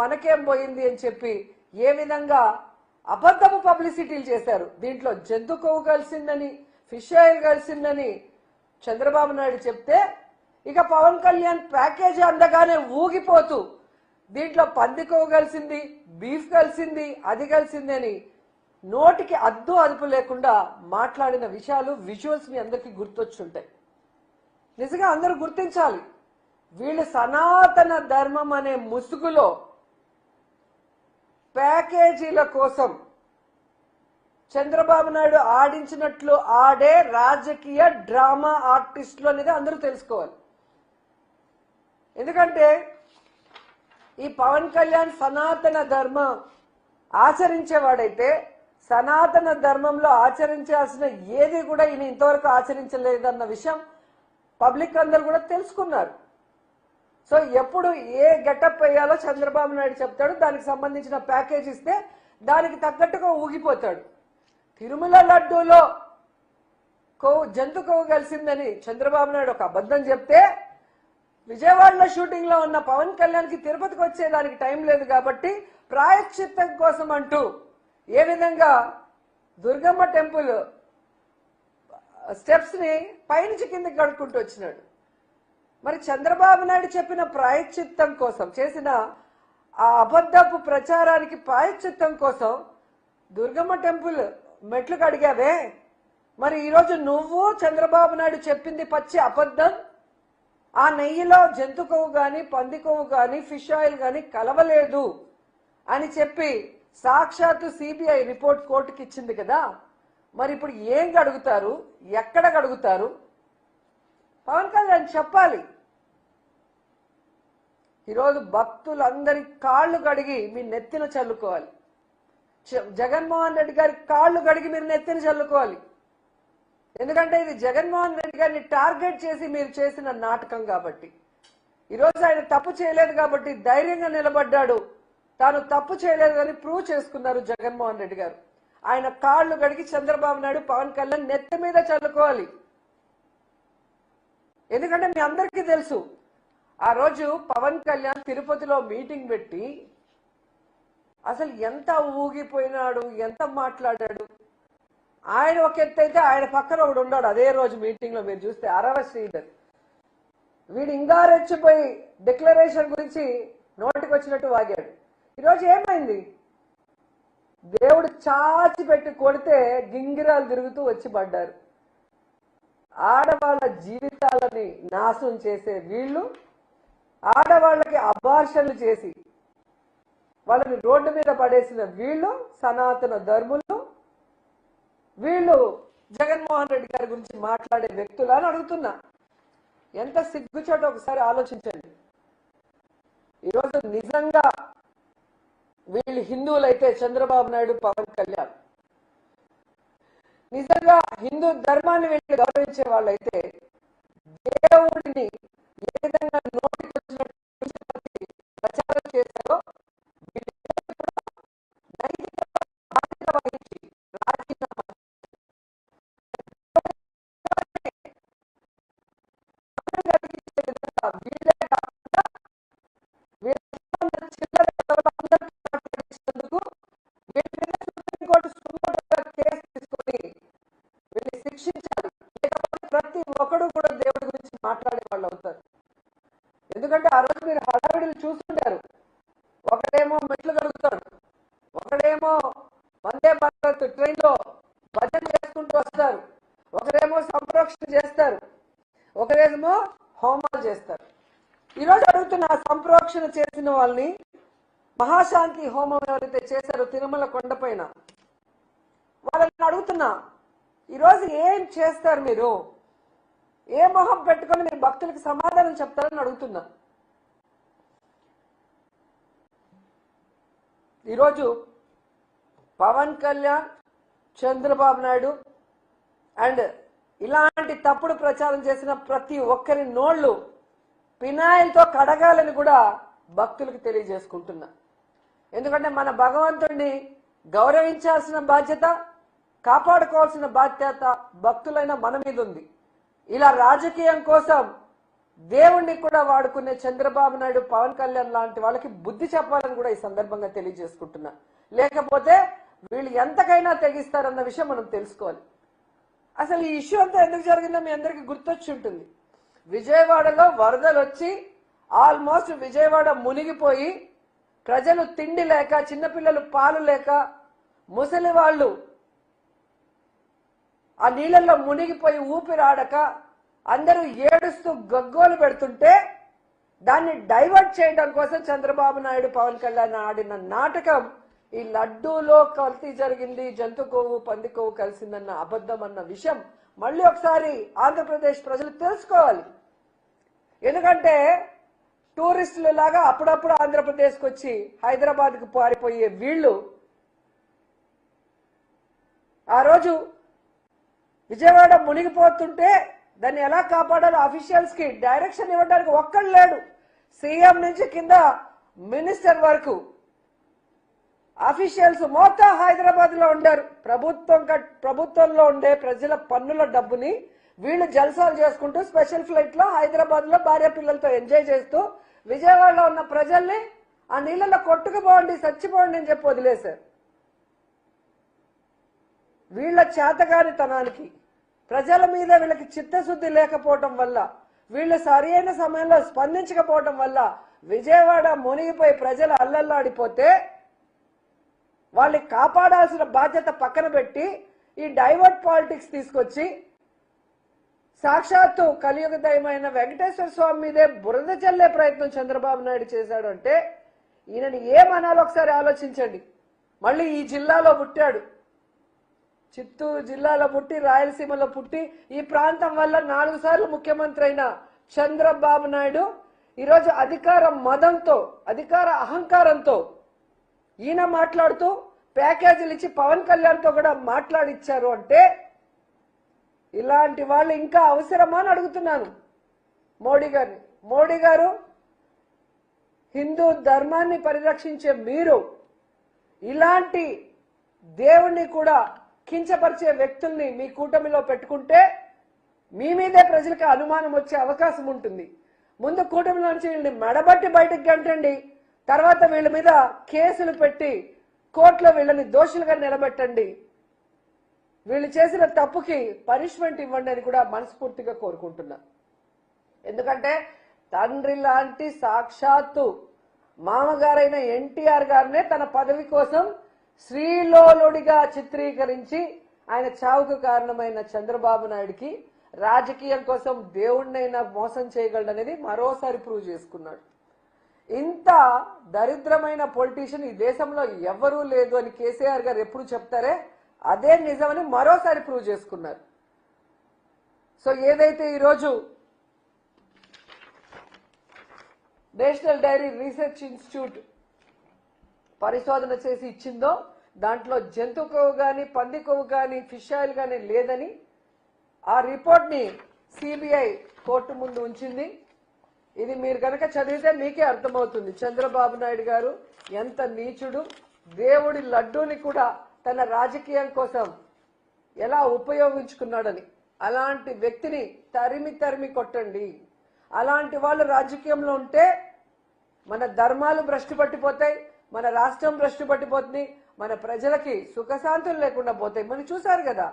మనకేం పోయింది అని చెప్పి ఏ విధంగా అబద్ధపు పబ్లిసిటీలు చేశారు. దీంట్లో జంతు కొవ్వు కలిసిందని, ఫిష్ ఆయిల్ కలిసిందని చంద్రబాబు నాయుడు చెప్తే ఇక పవన్ కళ్యాణ్ ప్యాకేజీ అందగానే ఊగిపోతూ దీంట్లో పంది కొవ్వు కలిసింది, బీఫ్ కలిసింది, అది కలిసింది అని నోటికి అద్దు అదుపు లేకుండా మాట్లాడిన విషయాలు విజువల్స్ మీ అందరికీ గుర్తొచ్చుంటాయి. నిజంగా అందరూ గుర్తించాలి, వీళ్ళు సనాతన ధర్మం అనే ముసుగులో ప్యాకేజీల కోసం చంద్రబాబు నాయుడు ఆడించినట్లు ఆడే రాజకీయ డ్రామా ఆర్టిస్టులు అనేది అందరూ తెలుసుకోవాలి. ఎందుకంటే ఈ పవన్ కళ్యాణ్ సనాతన ధర్మం ఆచరించేవాడైతే సనాతన ధర్మంలో ఆచరించాల్సిన ఏది కూడా ఈయన ఇంతవరకు ఆచరించలేదన్న విషయం పబ్లిక్ అందరూ కూడా తెలుసుకున్నారు. సో ఎప్పుడు ఏ గెటప్ వేయాలో చంద్రబాబు నాయుడు చెప్తాడు, దానికి సంబంధించిన ప్యాకేజ్ ఇస్తే దానికి తగ్గట్టుగా ఊగిపోతాడు. తిరుమల లడ్డూలో జంతు కొవ్వు కలిసిందని చంద్రబాబు నాయుడు ఒక అబద్ధం చెప్తే విజయవాడలో షూటింగ్ లో ఉన్న పవన్ కళ్యాణ్కి తిరుపతికి వచ్చేదానికి టైం లేదు కాబట్టి ప్రాయశ్చిత్తం కోసం అంటూ ఏ విధంగా దుర్గమ్మ టెంపుల్ స్టెప్స్ ని పైనుంచి కిందకి కడుక్కుంటూ వచ్చినాడు. మరి చంద్రబాబు నాయుడు చెప్పిన ప్రాయశ్చిత్తం కోసం చేసిన ఆ అబద్ధపు ప్రచారానికి ప్రాయశ్చిత్తం కోసం దుర్గమ్మ టెంపుల్ మెట్లు కడిగావే, మరి ఈరోజు నువ్వు చంద్రబాబు నాయుడు చెప్పింది పచ్చి అబద్ధం, ఆ నెయ్యిలో జంతు కొవ్వు కానీ పంది కొవ్వు కానీ ఫిష్ ఆయిల్ కానీ కలవలేదు అని చెప్పి సాక్షాత్తు సిబిఐ రిపోర్ట్ కోర్టుకి ఇచ్చింది కదా. మరి ఇప్పుడు ఏం కడుగుతారు, ఎక్కడ కడుగుతారు? పవన్ కళ్యాణ్ చెప్పాలి. ఈరోజు భక్తులందరి కాళ్ళు కడిగి మీ నెత్తిన చల్లుకోవాలి. జగన్మోహన్ రెడ్డి గారి కాళ్ళు కడిగి మీరు నెత్తిన చల్లుకోవాలి. ఎందుకంటే ఇది జగన్మోహన్ రెడ్డి గారిని టార్గెట్ చేసి మీరు చేసిన నాటకం కాబట్టి. ఈరోజు ఆయన తప్పు చేయలేదు కాబట్టి ధైర్యంగా నిలబడ్డాడు. తాను తప్పు చేయలేదు అని ప్రూవ్ చేసుకున్నారు జగన్మోహన్ రెడ్డి గారు. ఆయన కాళ్ళు కడిగి చంద్రబాబు నాయుడు పవన్ కళ్యాణ్ నెత్తి మీద చల్లుకోవాలి. ఎందుకంటే మీ అందరికీ తెలుసు, ఆ రోజు పవన్ కళ్యాణ్ తిరుపతిలో మీటింగ్ పెట్టి అసలు ఎంత ఊగిపోయినాడు, ఎంత మాట్లాడాడు. ఆయన ఒక ఎత్తు అయితే ఆయన పక్కన ఒకడు ఉన్నాడు అదే రోజు మీటింగ్ లో, మీరు చూస్తే అరవ శ్రీధర్. వీడు ఇంకా రెచ్చిపోయి డిక్లరేషన్ గురించి నోటికి వచ్చినట్టు వాగాడు. ఈరోజు ఏమైంది? దేవుడు చాచి పెట్టి కొడితే గింగిరాలు తిరుగుతూ వచ్చి పడ్డారు. ఆడవాళ్ళ జీవితాలని నాశనం చేసే వీళ్ళు, ఆడవాళ్ళకి అబార్షన్లు చేసి వాళ్ళని రోడ్డు మీద పడేసిన వీళ్ళు సనాతన ధర్ములు, వీళ్ళు జగన్మోహన్ రెడ్డి గారి గురించి మాట్లాడే వ్యక్తులు అని అడుగుతున్నా. ఎంత సిగ్గుచోట ఒకసారి ఆలోచించండి. ఈరోజు నిజంగా వీళ్ళు హిందువులైతే చంద్రబాబు నాయుడు పవన్ కళ్యాణ్ నిజంగా హిందూ ధర్మాన్ని వీళ్ళు గౌరవించే వాళ్ళైతే దేవుడిని ఏ విధంగా నోటికి వచ్చినట్టు ప్రచారం చేశారో బాధ్యత వహించి రాజీనామా వీళ్ళే కాకుండా చిల్లర సుప్రీంకోర్టు కేసు తీసుకొని వీళ్ళని శిక్షించాలి. లేకపోతే ప్రతి ఒక్కడు కూడా దేవుడి గురించి మాట్లాడే వాళ్ళు అవుతారు. ఎందుకంటే ఆ రోజు మీరు హడావిడిని చూస్తుంటారు. ఒకడేమో మెట్లు కడుగుతాడు, ఒకడేమో వందే భారత్ ట్రైన్ లో భజన చేసుకుంటూ వస్తారు, ఒకరేమో సంప్రోక్షణ చేస్తారు, ఒకరేమో హోమాలు చేస్తారు. ఈరోజు అడుగుతున్న సంప్రోక్షణ చేసిన వాళ్ళని, మహాశాంతి హోమం ఎవరైతే చేశారో తిరుమల కొండపైన, వాళ్ళని అడుగుతున్నా, ఈరోజు ఏం చేస్తారు? మీరు ఏ మొహం పెట్టుకొని మీరు భక్తులకు సమాధానం చెప్తారని అడుగుతున్నా. ఈరోజు పవన్ కళ్యాణ్, చంద్రబాబు నాయుడు అండ్ ఇలాంటి తప్పుడు ప్రచారం చేసిన ప్రతి ఒక్కరి నోళ్లు పినాయిల్తో కడగాలని కూడా భక్తులకు తెలియజేసుకుంటున్నా. ఎందుకంటే మన భగవంతుడిని గౌరవించాల్సిన బాధ్యత, కాపాడుకోవాల్సిన బాధ్యత భక్తులైన మన మీద ఉంది. ఇలా రాజకీయం కోసం దేవుణ్ణి కూడా వాడుకునే చంద్రబాబు నాయుడు, పవన్ కళ్యాణ్ లాంటి వాళ్ళకి బుద్ధి చెప్పాలని కూడా ఈ సందర్భంగా తెలియజేసుకుంటున్నా. లేకపోతే వీళ్ళు ఎంతకైనా తెగిస్తారన్న విషయం మనం తెలుసుకోవాలి. అసలు ఈ ఇష్యూ అంతా ఎందుకు జరిగిందో మీ అందరికీ గుర్తొచ్చి ఉంటుంది. విజయవాడలో వరదలు వచ్చి ఆల్మోస్ట్ విజయవాడ మునిగిపోయి ప్రజలు తిండి లేక, చిన్నపిల్లలు పాలు లేక, ముసలి వాళ్ళు ఆ నీళ్ళల్లో మునిగిపోయి ఊపిరాడక అందరూ ఏడుస్తూ గగ్గోలు పెడుతుంటే దాన్ని డైవర్ట్ చేయడం కోసం చంద్రబాబు నాయుడు, పవన్ కళ్యాణ్ ఆడిన నాటకం ఈ లడ్డూలో కల్తీ జరిగింది, జంతు కొవ్వు పంది కొవ్వు కలిసిందన్న అబద్ధం అన్న విషయం మళ్ళీ ఒకసారి ఆంధ్రప్రదేశ్ ప్రజలు తెలుసుకోవాలి. ఎందుకంటే టూరిస్టుల లాగా అప్పుడప్పుడు ఆంధ్రప్రదేశ్కి వచ్చి హైదరాబాద్కు పారిపోయే వీళ్ళు ఆ రోజు విజయవాడ మునిగిపోతుంటే దాన్ని ఎలా కాపాడాలో అఫీషియల్స్ కి డైరెక్షన్ ఇవ్వడానికి ఒక్కడు లేడు. సీఎం నుంచి కింద మినిస్టర్ వరకు అఫీషియల్స్ మొత్తం హైదరాబాద్ లో ఉండారు. ప్రభుత్వంలో ఉండే ప్రజల పన్నుల డబ్బుని వీళ్ళు జల్సాలు చేసుకుంటూ స్పెషల్ ఫ్లైట్ లో హైదరాబాద్ లో భార్య పిల్లలతో ఎంజాయ్ చేస్తూ విజయవాడలో ఉన్న ప్రజల్ని ఆ నీళ్ళలో కొట్టుకుపోండి, చచ్చిపోండి అని చెప్పి వదిలేశారు. వీళ్ళ చేతగానితనానికి, ప్రజల మీద వీళ్ళకి చిత్తశుద్ధి లేకపోవటం వల్ల, వీళ్ళు సరైన సమయంలో స్పందించకపోవటం వల్ల విజయవాడ మునిగిపోయి ప్రజలు అల్లల్లాడిపోతే వాళ్ళని కాపాడాల్సిన బాధ్యత పక్కన పెట్టి ఈ డైవర్ట్ పాలిటిక్స్ తీసుకొచ్చి సాక్షాత్తు కలియుగ దైవమైన వెంకటేశ్వర స్వామి మీదే బురద చల్లే ప్రయత్నం చంద్రబాబు నాయుడు చేశాడు అంటే ఈయనని ఏమనాలో ఒకసారి ఆలోచించండి. మళ్ళీ ఈ జిల్లాలో పుట్టాడు, చిత్తూరు జిల్లాలో పుట్టి రాయలసీమలో పుట్టి ఈ ప్రాంతం వల్ల 4 సార్లు ముఖ్యమంత్రి అయిన చంద్రబాబు నాయుడు ఈరోజు అధికార మదంతో, అధికార అహంకారంతో ఈయన మాట్లాడుతూ ప్యాకేజీలు ఇచ్చి పవన్ కళ్యాణ్తో కూడా మాట్లాడిచ్చారు అంటే ఇలాంటి వాళ్ళు ఇంకా అవసరమా అని అడుగుతున్నాను మోడీ గారిని. మోడీ గారు, హిందూ ధర్మాన్ని పరిరక్షించే మీరు ఇలాంటి దేవుణ్ణి కూడా కించపరిచే వ్యక్తుల్ని మీ కూటమిలో పెట్టుకుంటే మీ మీదే ప్రజలకు అనుమానం వచ్చే అవకాశం ఉంటుంది. ముందు కూటమిలో నుంచి వీళ్ళని మెడబట్టి బయటకు గంటండి, తర్వాత వీళ్ళ మీద కేసులు పెట్టి కోర్టులో వీళ్ళని దోషులుగా నిలబెట్టండి, వీళ్ళు చేసిన తప్పుకి పనిష్మెంట్ ఇవ్వండి అని కూడా మనస్ఫూర్తిగా కోరుకుంటున్నా. ఎందుకంటే తండ్రి లాంటి సాక్షాత్తు మామగారైన ఎన్టీఆర్ గారినే తన పదవి కోసం శ్రీలోలుడిగా చిత్రీకరించి ఆయన చావుకు కారణమైన చంద్రబాబు నాయుడికి రాజకీయం కోసం దేవుణ్ణైనా మోసం చేయగలడనేది మరోసారి ప్రూవ్ చేసుకున్నాడు. ఇంత దరిద్రమైన పొలిటీషియన్ ఈ దేశంలో ఎవరూ లేదు అని కేసీఆర్ గారు ఎప్పుడు చెప్తారే అదే నిజమని మరోసారి ప్రూవ్ చేసుకున్నారు. సో ఏదైతే ఈరోజు నేషనల్ డైరీ రీసెర్చ్ ఇన్స్టిట్యూట్ పరిశోధన చేసి ఇచ్చిందో దాంట్లో జంతు కొవ్వు కానీ, పంది కొవ్వు కానీ, ఫిష్ ఆయిల్ కానీ లేదని ఆ రిపోర్ట్ని సిబిఐ కోర్టు ముందు ఉంచింది. ఇది మీరు కనుక చదివితే మీకే అర్థమవుతుంది చంద్రబాబు నాయుడు గారు ఎంత నీచుడు, దేవుడి లడ్డూని కూడా తన రాజకీయం కోసం ఎలా ఉపయోగించుకున్నాడని. అలాంటి వ్యక్తిని తరిమి కొట్టండి. అలాంటి వాళ్ళు రాజకీయంలో ఉంటే మన ధర్మాలు భ్రష్టు పట్టిపోతాయి, మన రాష్ట్రం భ్రష్టు పట్టిపోతుంది, మన ప్రజలకి సుఖశాంతులు లేకుండా పోతాయి. మనం చూసారు కదా